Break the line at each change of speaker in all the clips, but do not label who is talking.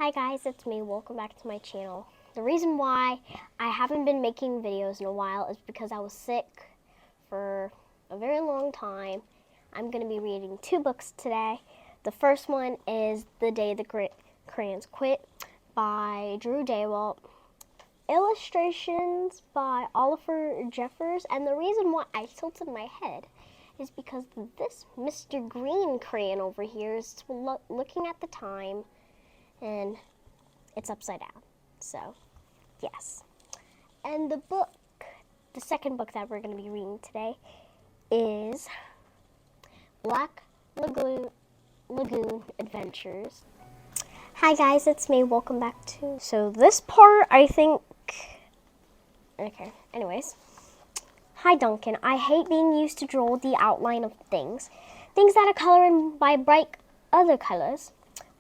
Hi guys, it's me. Welcome back to my channel. The reason why I haven't been making videos in a while is because I was sick for a very long time. I'm going to be reading 2 books today. The first one is The Day the Crayons Quit by Drew Daywalt. Illustrations by Oliver Jeffers. And the reason why I tilted my head is because this Mr. Green crayon over here is looking at the time and it's upside down. So, yes. And the second book that we're going to be reading today is Lagoon Adventures. Hi guys, it's me. Welcome back to... So this part, I think... Okay, anyways. Hi Duncan, I hate being used to draw the outline of things. Things that are colored by bright other colors.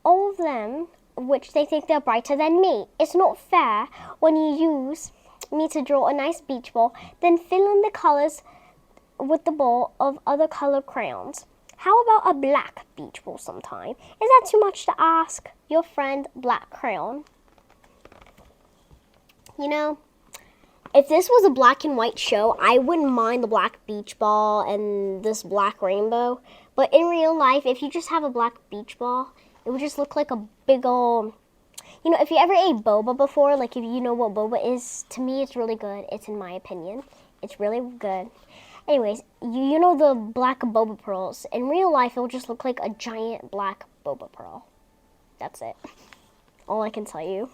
All of them which they think they're brighter than me. It's not fair when you use me to draw a nice beach ball, then fill in the colors with the ball of other color crayons. How about a black beach ball sometime? Is that too much to ask? Your friend, Black Crayon. You know, if this was a black and white show, I wouldn't mind the black beach ball and this black rainbow. But in real life, if you just have a black beach ball, it would just look like a big old... You know, if you ever ate boba before, like if you know what boba is, to me it's really good. It's in my opinion. It's really good. Anyways, you know the black boba pearls. In real life, it will just look like a giant black boba pearl. That's it. All I can tell you.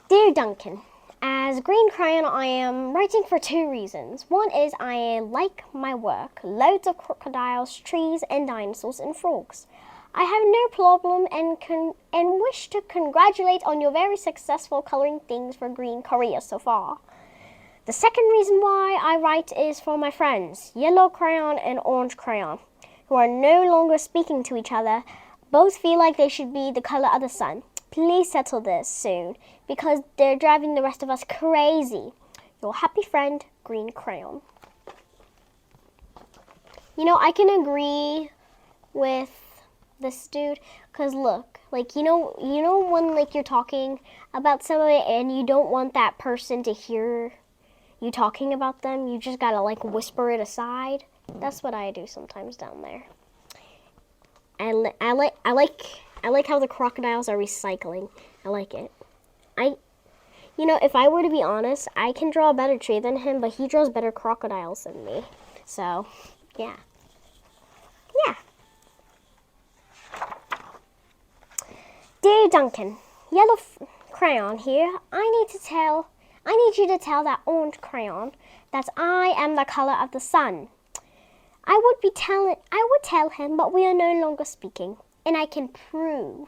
Dear Duncan, as Green Crayon, I am writing for 2 reasons. One is I like my work. Loads of crocodiles, trees, and dinosaurs and frogs. I have no problem and wish to congratulate on your very successful coloring things for Green career so far. The second reason why I write is for my friends, Yellow Crayon and Orange Crayon, who are no longer speaking to each other. Both feel like they should be the color of the sun. Please settle this soon, because they're driving the rest of us crazy. Your happy friend, Green Crayon. You know, I can agree with this dude, because look, like, you know when, like, you're talking about somebody and you don't want that person to hear you talking about them, you just gotta, like, whisper it aside. That's what I do sometimes down there. I like how the crocodiles are recycling. I like it. You know, if I were to be honest, I can draw a better tree than him, but he draws better crocodiles than me. So, yeah. Yeah. Dear Duncan, Yellow Crayon here. I need you to tell that Orange Crayon that I am the color of the sun. I would tell him, but we are no longer speaking, and I can prove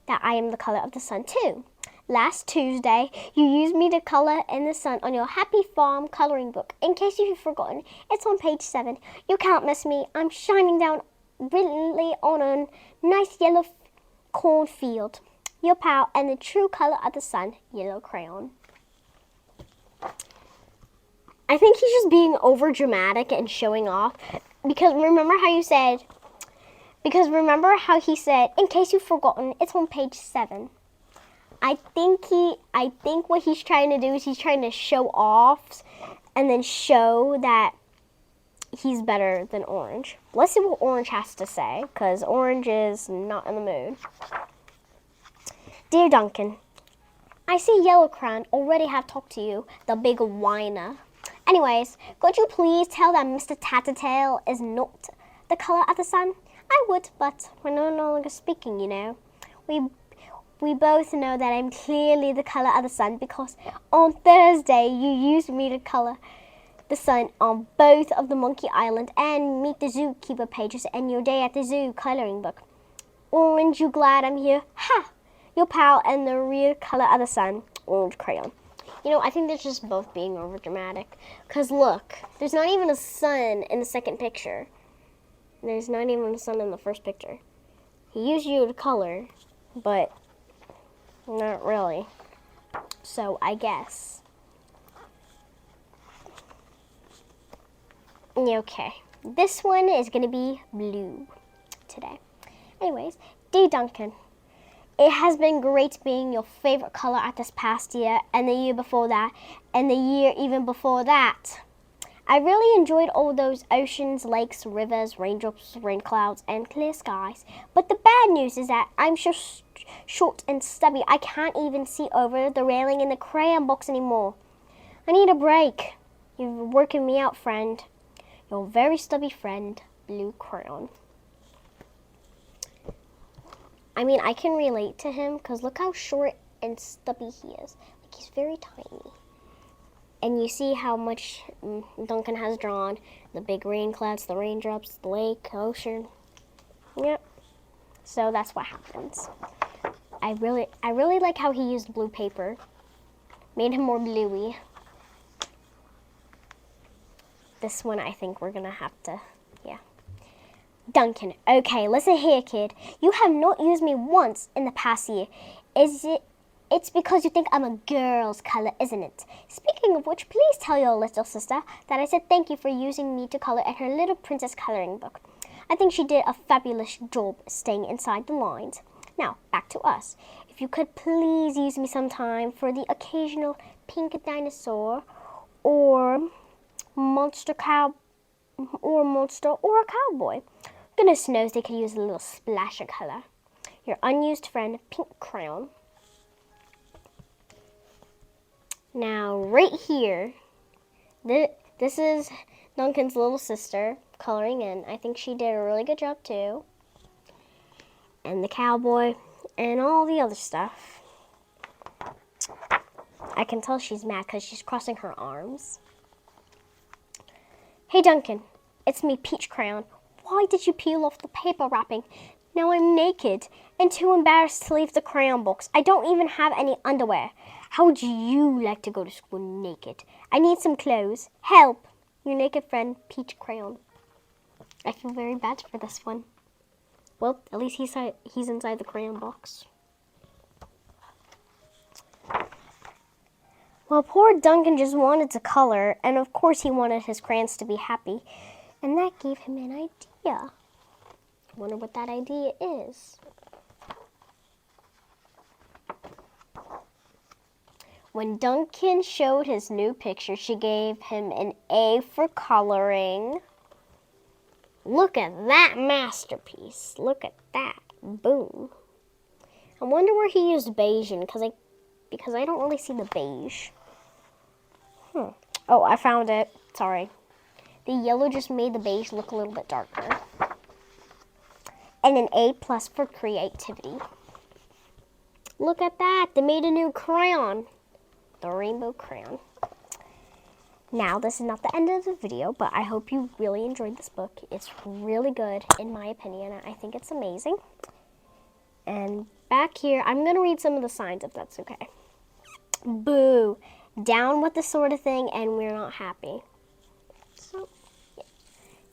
that I am the color of the sun too. Last Tuesday, you used me to color in the sun on your Happy Farm coloring book. In case you've forgotten, it's on page 7. You can't miss me. I'm shining down brilliantly on a nice yellow cornfield. Your pal and the true color of the sun, Yellow Crayon. I think he's just being over dramatic and showing off. Because remember how he said, in case you've forgotten, it's on page 7. I think what he's trying to do is he's trying to show off and then show that he's better than Orange. Let's see what Orange has to say, because Orange is not in the mood. Dear Duncan, I see Yellow Crayon already have talked to you, the big whiner. Anyways, could you please tell that Mr. Tattletale is not the color of the sun? I would, but we're no longer speaking, you know. We both know that I'm clearly the color of the sun because on Thursday you used me to color the sun on both of the Monkey Island and Meet the Zookeeper pages and your Day at the Zoo coloring book. Orange, you glad I'm here? Ha! Your pal and the real color of the sun, Orange Crayon. You know, I think they're just both being over dramatic. Because look, there's not even a sun in the second picture. There's not even a sun in the first picture. He used you to color, but not really. So, I guess. Okay. This one is going to be blue today. Anyways, Dear Duncan, it has been great being your favorite color at this past year and the year before that and the year even before that. I really enjoyed all those oceans, lakes, rivers, raindrops, rain clouds, and clear skies. But the bad news is that I'm so short and stubby I can't even see over the railing in the crayon box anymore. I need a break. You're working me out, friend. Your very stubby friend, Blue Crayon. I mean, I can relate to him because look how short and stubby he is. Like, he's very tiny. And you see how much Duncan has drawn. The big rain clouds, the raindrops, the lake, ocean. Yep. So that's what happens. I really like how he used blue paper. Made him more bluey. This one I think we're gonna have to, yeah. Duncan, okay, listen here, kid. You have not used me once in the past year. It's because you think I'm a girl's color, isn't it? Speaking of which, please tell your little sister that I said thank you for using me to color in her little princess coloring book. I think she did a fabulous job staying inside the lines. Now, back to us. If you could please use me sometime for the occasional pink dinosaur or monster or a cowboy. Goodness knows they could use a little splash of color. Your unused friend, Pink Crayon. Now, right here, this is Duncan's little sister coloring in. I think she did a really good job too. And the cowboy and all the other stuff. I can tell she's mad because she's crossing her arms. Hey Duncan, it's me, Peach Crayon. Why did you peel off the paper wrapping? Now I'm naked and too embarrassed to leave the crayon box. I don't even have any underwear. How would you like to go to school naked? I need some clothes. Help! Your naked friend, Peach Crayon. I feel very bad for this one. Well, at least he's inside the crayon box. Well, poor Duncan just wanted to color, and of course he wanted his crayons to be happy, and that gave him an idea. I wonder what that idea is. When Duncan showed his new picture, she gave him an A for coloring. Look at that masterpiece. Look at that. Boom. I wonder where he used beige in, because I don't really see the beige. Oh, I found it. Sorry. The yellow just made the beige look a little bit darker. And an A+ for creativity. Look at that. They made a new crayon. The rainbow crayon. Now, this is not the end of the video, but I hope you really enjoyed this book. It's really good, in my opinion. I think it's amazing. And back here, I'm going to read some of the signs, if that's okay. Boo. Down with the sort of thing, and we're not happy. So, yeah.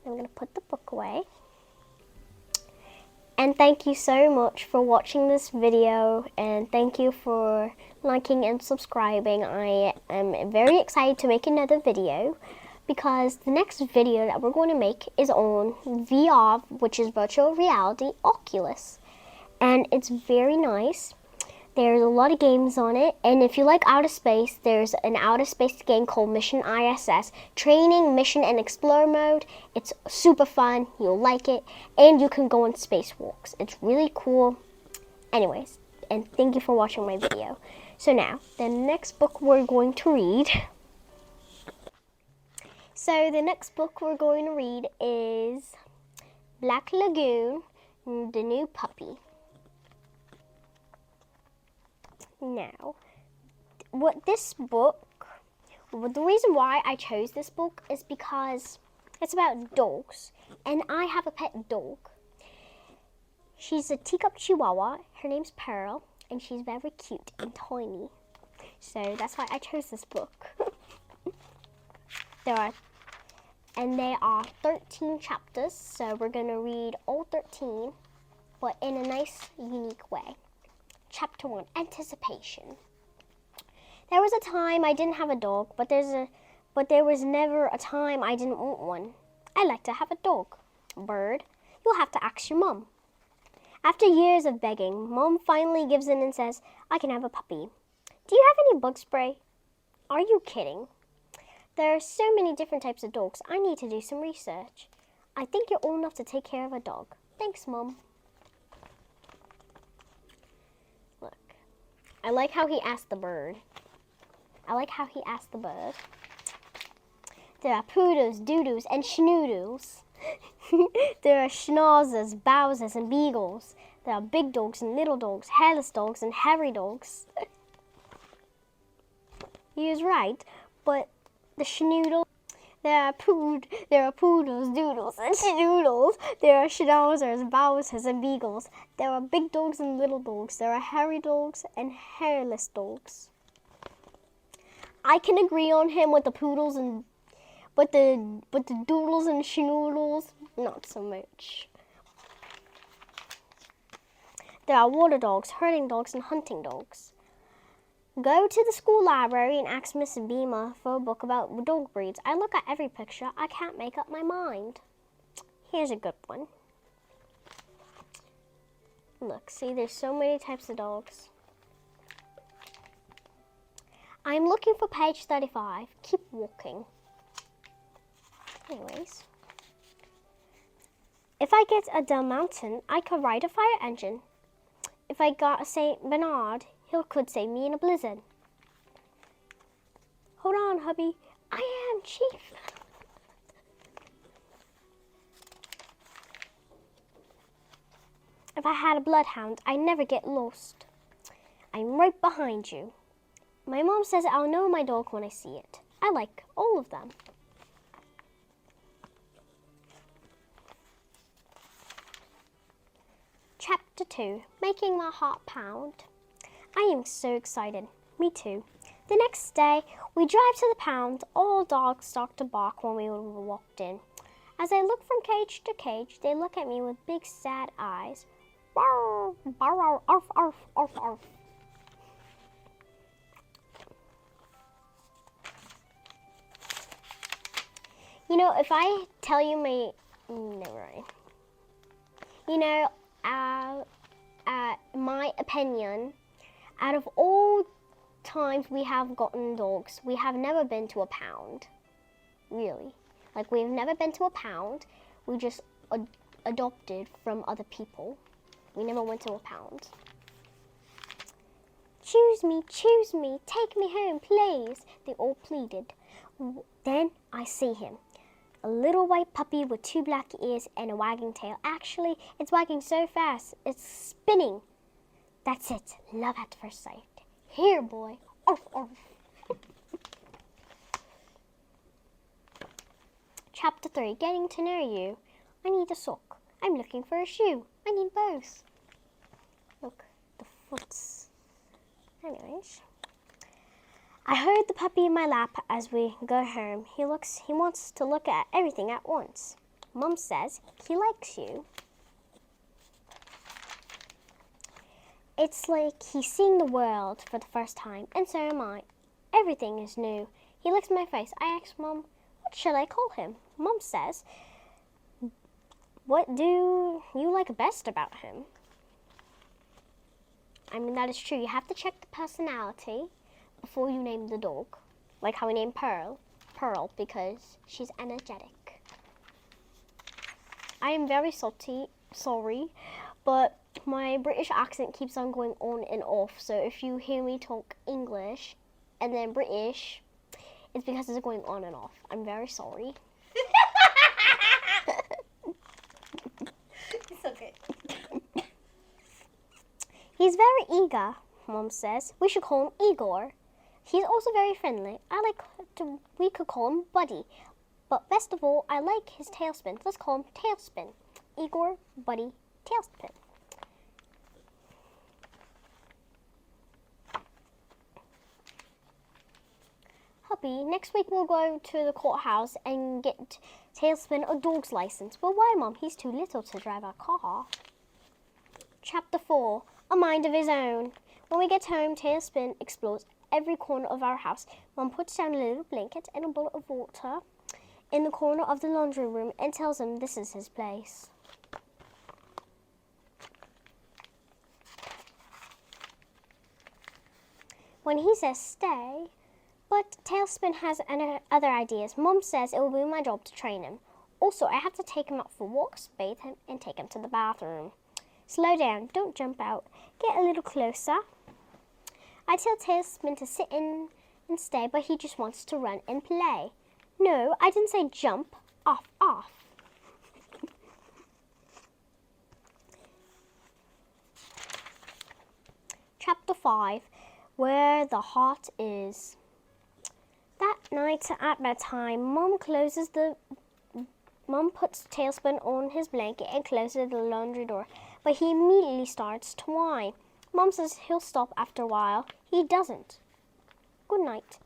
I'm going to put the book away. And thank you so much for watching this video, and thank you for liking and subscribing. I am very excited to make another video because the next video that we're going to make is on VR, which is virtual reality Oculus. And it's very nice. There's a lot of games on it, and if you like outer space, there's an outer space game called Mission ISS. Training, mission, and explore mode. It's super fun. You'll like it, and you can go on spacewalks. It's really cool. Anyways, and thank you for watching my video. So now, the next book we're going to read. So the next book we're going to read is Black Lagoon, the New Puppy. Now, the reason why I chose this book is because it's about dogs, and I have a pet dog. She's a teacup chihuahua. Her name's Pearl, and she's very cute and tiny. So that's why I chose this book. There are 13 chapters, so we're going to read all 13, but in a nice, unique way. Chapter 1, Anticipation. There was a time I didn't have a dog, but there was never a time I didn't want one. I like to have a dog. Bird, you'll have to ask your mom. After years of begging, Mom finally gives in and says, I can have a puppy. Do you have any bug spray? Are you kidding? There are so many different types of dogs. I need to do some research. I think you're old enough to take care of a dog. Thanks, Mom. Look. I like how he asked the bird. There are poodles, doodles, and schnoodles. There are schnauzers, bowsers, and beagles. There are big dogs and little dogs, hairless dogs and hairy dogs. He is right, but the schnoodle. There are poodles, doodles, and schnoodles. There are schnauzers, bowsers, and beagles. There are big dogs and little dogs. There are hairy dogs and hairless dogs. I can agree on him with the poodles and but the doodles and schnoodles, not so much. There are water dogs, herding dogs, and hunting dogs. Go to the school library and ask Miss Beamer for a book about dog breeds. I look at every picture. I can't make up my mind. Here's a good one. Look, see, there's so many types of dogs. I'm looking for page 35. Keep walking. Anyways. If I get a Dalmatian, I could ride a fire engine. If I got a St. Bernard, he could save me in a blizzard. Hold on, hubby. I am Chief. If I had a bloodhound, I'd never get lost. I'm right behind you. My mom says I'll know my dog when I see it. I like all of them. Chapter 2, Making My Heart Pound. I am so excited. Me too. The next day, we drive to the pound. All dogs start to bark when we walked in. As I look from cage to cage, they look at me with big sad eyes. Barr, barr, arf, arf, arf, arf. You know, if I tell you never mind. You know, my opinion, out of all times we have gotten dogs, we have never been to a pound. Really. Like, we've never been to a pound. We just adopted from other people. We never went to a pound. Choose me, take me home, please, they all pleaded. Then I see him. A little white puppy with 2 black ears and a wagging tail. Actually, it's wagging so fast, it's spinning. That's it, love at first sight. Here, boy. Arf, arf. Chapter 3, Getting to Know You. I need a sock. I'm looking for a shoe. I need both. Look, the foots. Anyways. I heard the puppy in my lap as we go home. He wants to look at everything at once. Mom says he likes you. It's like he's seeing the world for the first time, and so am I. Everything is new. He licks my face. I ask Mom, what should I call him? Mom says, what do you like best about him? I mean, that is true. You have to check the personality before you name the dog. Like how we named Pearl, because she's energetic. I am very sorry, but my British accent keeps on going on and off. So if you hear me talk English and then British, it's because it's going on and off. I'm very sorry.
It's okay.
He's very eager, Mom says. We should call him Igor. He's also very friendly. We could call him Buddy. But best of all, I like his tailspin. Let's call him Tailspin. Igor, Buddy, Tailspin. Hubby, next week we'll go to the courthouse and get Tailspin a dog's license. But why, Mom? He's too little to drive our car. Chapter 4, A Mind of His Own. When we get home, Tailspin explores every corner of our house. Mom puts down a little blanket and a bowl of water in the corner of the laundry room and tells him this is his place. when he says stay. But Tailspin has other ideas. Mom says it will be my job to train him. Also, I have to take him out for walks, bathe him, and take him to the bathroom. Slow down, don't jump out. Get a little closer. I tell Tailspin to sit in and stay, but he just wants to run and play. No, I didn't say jump. Off, off. Chapter 5, Where the Heart Is. That night at bedtime, Mom puts Tailspin on his blanket and closes the laundry door, but he immediately starts to whine. Mom says he'll stop after a while. He doesn't. Good night.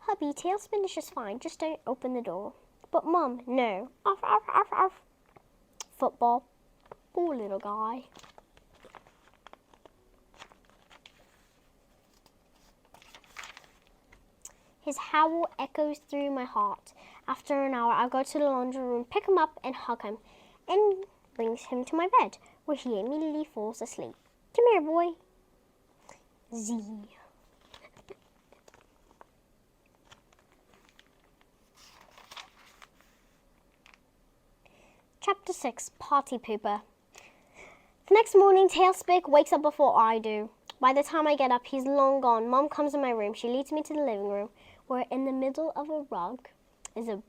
Hubby, Tailspin is just fine. Just don't open the door. But Mom, no. Arf, arf, arf, arf. Football. Poor little guy. His howl echoes through my heart. After an hour, I go to the laundry room, pick him up, and hug him, and brings him to my bed, where he immediately falls asleep. Come here, boy. Z. Chapter 6, Party Pooper. The next morning, Tailspin wakes up before I do. By the time I get up, he's long gone. Mom comes in my room. She leads me to the living room, where in the middle of a rug is a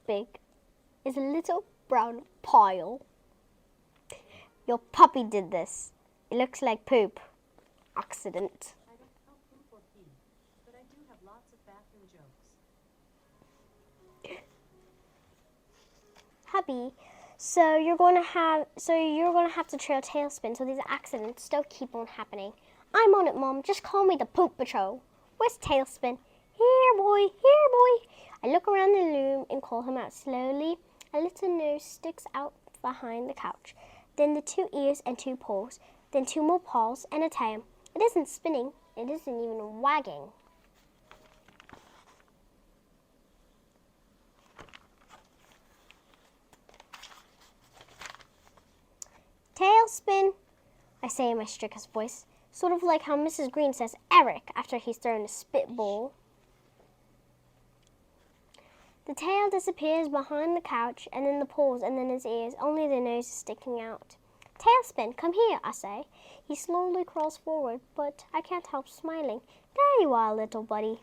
little brown pile. Your puppy did this. It looks like poop. Accident.
I don't know poop or pee, but I do have lots of bathroom jokes.
Hubby, so you're going to have to trail Tailspin so these accidents don't keep on happening. I'm on it, Mom. Just call me the Poop Patrol. Where's Tailspin? Here, boy. Here, boy. I look around the room and call him out slowly. A little nose sticks out behind the couch. Then the 2 ears and 2 paws. Then 2 more paws and a tail. It isn't spinning. It isn't even wagging. Tailspin, I say in my strictest voice, sort of like how Mrs. Green says Eric after he's thrown a spitball. The tail disappears behind the couch, and then the paws, and then his ears. Only the nose is sticking out. Tailspin, come here, I say. He slowly crawls forward, but I can't help smiling. There you are, little buddy.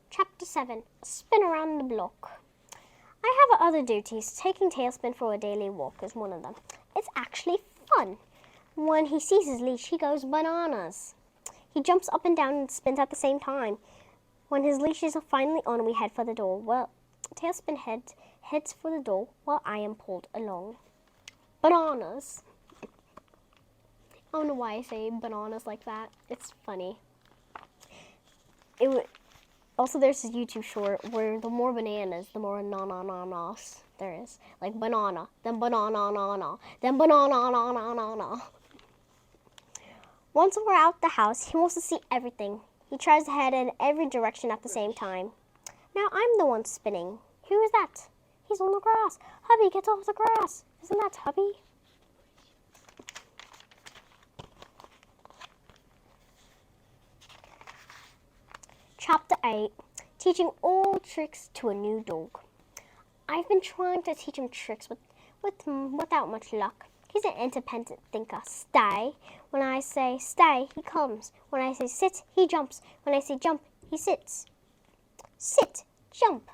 Chapter 7, Spin Around the Block. I have other duties. Taking Tailspin for a daily walk is one of them. It's actually fun. When he sees his leash, he goes bananas. He jumps up and down and spins at the same time. When his leash is finally on, we head for the door. Well, Tailspin heads for the door while I am pulled along. Bananas. I don't know why I say bananas like that. It's funny. Also, there's this YouTube short where the more bananas, the more na-na-na-nas there is. Like banana, then banana-na-na, then banana-na-na-na-na. Once we're out the house, he wants to see everything. He tries to head in every direction at the same time. Now I'm the one spinning. Who is that? He's on the grass. Hubby, get off the grass. Isn't that Hubby? Chapter 8, Teaching Old Tricks to a New Dog. I've been trying to teach him tricks without much luck. He's an independent thinker. Stay. When I say stay, he comes. When I say sit, he jumps. When I say jump, he sits. Sit, jump.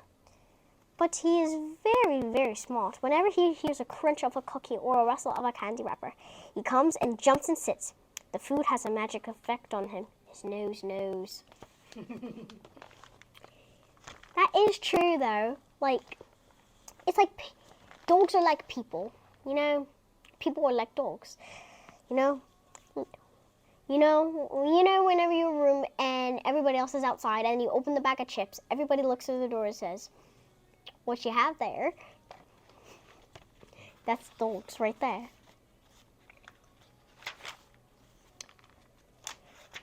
But he is very, very smart. Whenever he hears a crunch of a cookie or a rustle of a candy wrapper, he comes and jumps and sits. The food has a magic effect on him. His nose knows. That is true, though. Like, it's like dogs are like people, you know. People are like dogs, you know. Whenever you're in a room and everybody else is outside, and you open the bag of chips, everybody looks through the door and says, "What you have there?" That's dogs right there.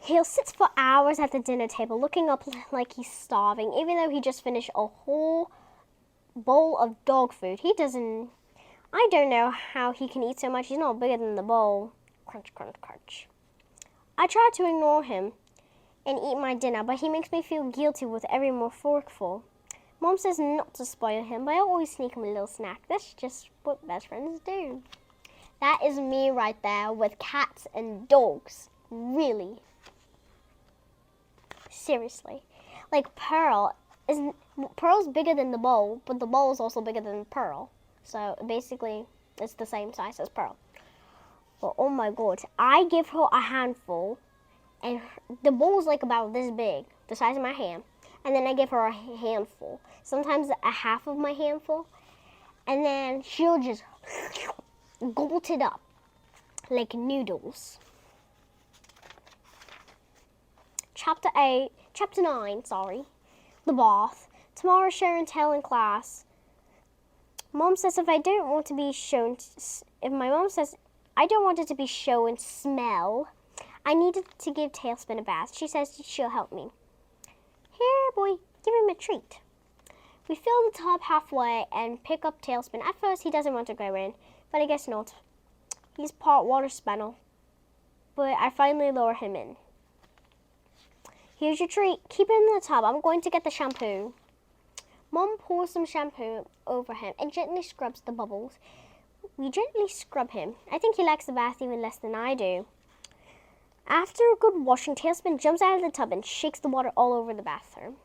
He'll sit for hours at the dinner table looking up like he's starving, even though he just finished a whole bowl of dog food. I don't know how he can eat so much. He's not bigger than the bowl. Crunch, crunch, crunch. I try to ignore him and eat my dinner, but he makes me feel guilty with every more forkful. Mom says not to spoil him, but I always sneak him a little snack. That's just what best friends do. That is me right there with cats and dogs. Really. Seriously. Like Pearl's bigger than the bowl, but the bowl is also bigger than Pearl. So basically, it's the same size as Pearl. But oh my god, I give her a handful, and the bowl's like about this big, the size of my hand. And then I give her a handful, sometimes a half of my handful, and then she'll just gulp it up like noodles. Chapter 9, the bath. Tomorrow show and tell in class. Mom says if I don't want to be shown, if my mom says I don't want it to be show and smell, I needed to give Tailspin a bath. She says she'll help me. Here, boy, give him a treat. We fill the tub halfway and pick up Tailspin. At first, he doesn't want to go in, but I guess not. He's part water spaniel. But I finally lower him in. Here's your treat. Keep it in the tub. I'm going to get the shampoo. Mom pours some shampoo over him and gently scrubs the bubbles. We gently scrub him. I think he likes the bath even less than I do. After a good washing, Tailspin jumps out of the tub and shakes the water all over the bathroom.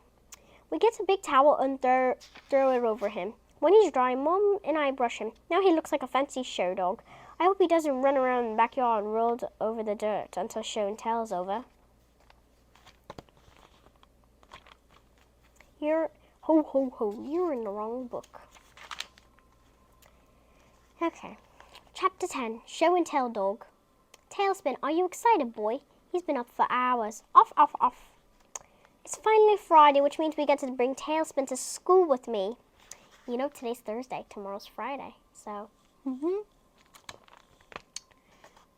We get a big towel and throw it over him. When he's dry, Mom and I brush him. Now he looks like a fancy show dog. I hope he doesn't run around in the backyard and roll over the dirt until show and tell is over. Ho, ho, ho, you're in the wrong book. Okay, Chapter 10, Show and Tell Dog. Tailspin, are you excited, boy? He's been up for hours. Off, off, off. It's finally Friday, which means we get to bring Tailspin to school with me. You know, today's Thursday, tomorrow's Friday, so.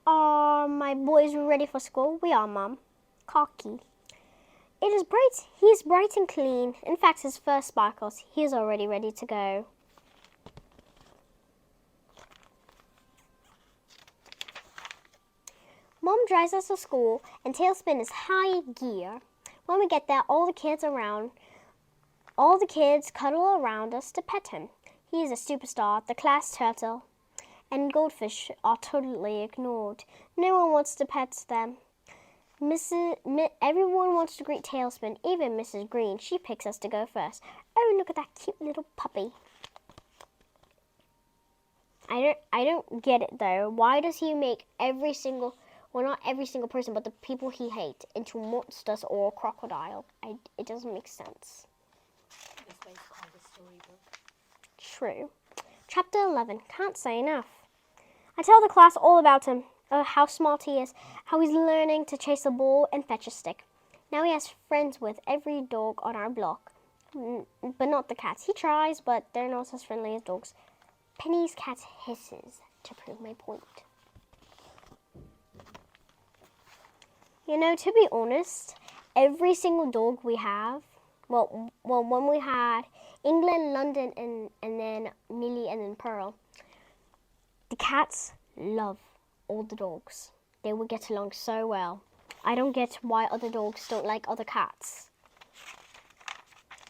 Are my boys ready for school? We are, Mom. Cocky. It is bright. He is bright and clean. In fact, his fur sparkles. He is already ready to go. Mom drives us to school, and Tailspin is high gear. When we get there, all the kids cuddle around us to pet him. He is a superstar, the class turtle, and goldfish are totally ignored. No one wants to pet them. Everyone wants to greet Tailspin, even Mrs. Green. She picks us to go first. Oh, look at that cute little puppy. I don't get it though. Why does he make not every single person, but the people he hates into monsters or crocodile? It doesn't make sense.
This way is called a storybook.
True. Chapter 11. Can't say enough. I tell the class all about him. Oh, how smart he is. How he's learning to chase a ball and fetch a stick. Now he has friends with every dog on our block. But not the cats. He tries, but they're not as friendly as dogs. Penny's cat hisses to prove my point. You know, to be honest, every single dog we have, well, when we had England, London, and then Millie, and then Pearl, the cats love all the dogs. They would get along so well. I don't get why other dogs don't like other cats.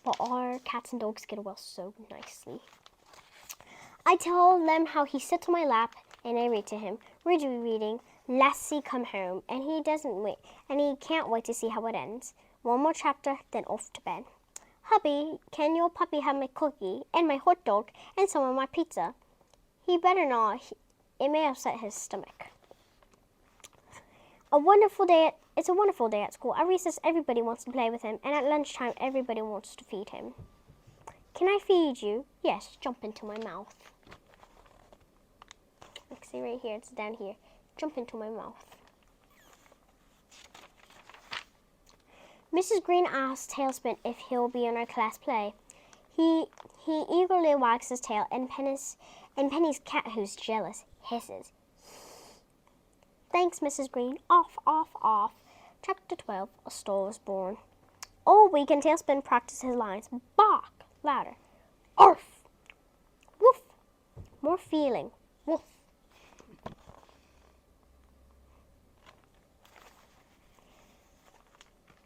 But our cats and dogs get well so nicely. I tell them how he sits on my lap and I read to him. We're reading Lassie Come Home, and he can't wait to see how it ends. One more chapter, then off to bed. Hubby, can your puppy have my cookie and my hot dog and some of my pizza? He better not. It may upset his stomach. It's a wonderful day at school. At recess, everybody wants to play with him, and at lunchtime, everybody wants to feed him. Can I feed you? Yes, jump into my mouth. See right here, it's down here. Jump into my mouth. Mrs. Green asks Tailspin if he'll be in our class play. He eagerly wags his tail, and Penny's cat, who's jealous, hisses. Thanks, Mrs. Green. Off, off, off. Chapter 12, A Star is Born. All weekend, Tailspin practices his lines. Bark, louder. Arf, woof. more feeling. Woof.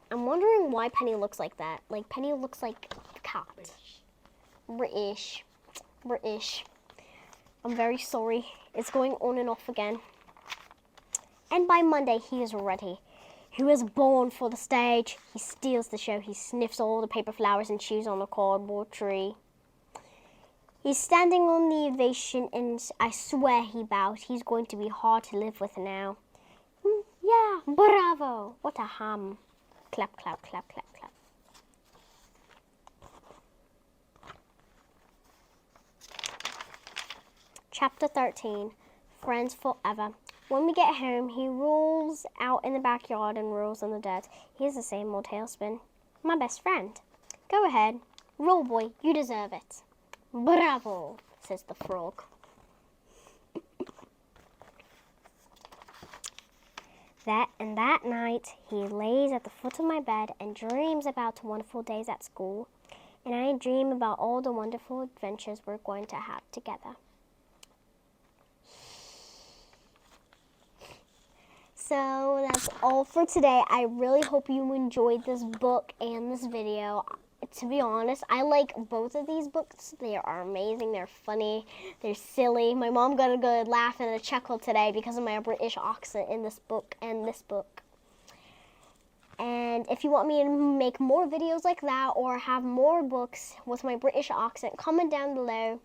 I'm wondering why Penny looks like that. Like, Penny looks like a cat. British. British. I'm very sorry. It's going on and off again. And by Monday, he is ready. He was born for the stage. He steals the show. He sniffs all the paper flowers and chews on the cardboard tree. He's standing on the ovation, and I swear he bows. He's going to be hard to live with now. Yeah, bravo. What a ham. Clap, clap, clap, clap, clap. Chapter 13, Friends Forever. When we get home, he rolls out in the backyard and rolls in the dirt. He's the same old tailspin. My best friend. Go ahead. Roll, boy. You deserve it. Bravo, says the frog. That night, he lays at the foot of my bed and dreams about wonderful days at school. And I dream about all the wonderful adventures we're going to have together. So that's all for today. I really hope you enjoyed this book and this video. To be honest, I like both of these books. They are amazing. They're funny. They're silly. My mom got a good laugh and a chuckle today because of my British accent in this book and this book. And if you want me to make more videos like that or have more books with my British accent, comment down below.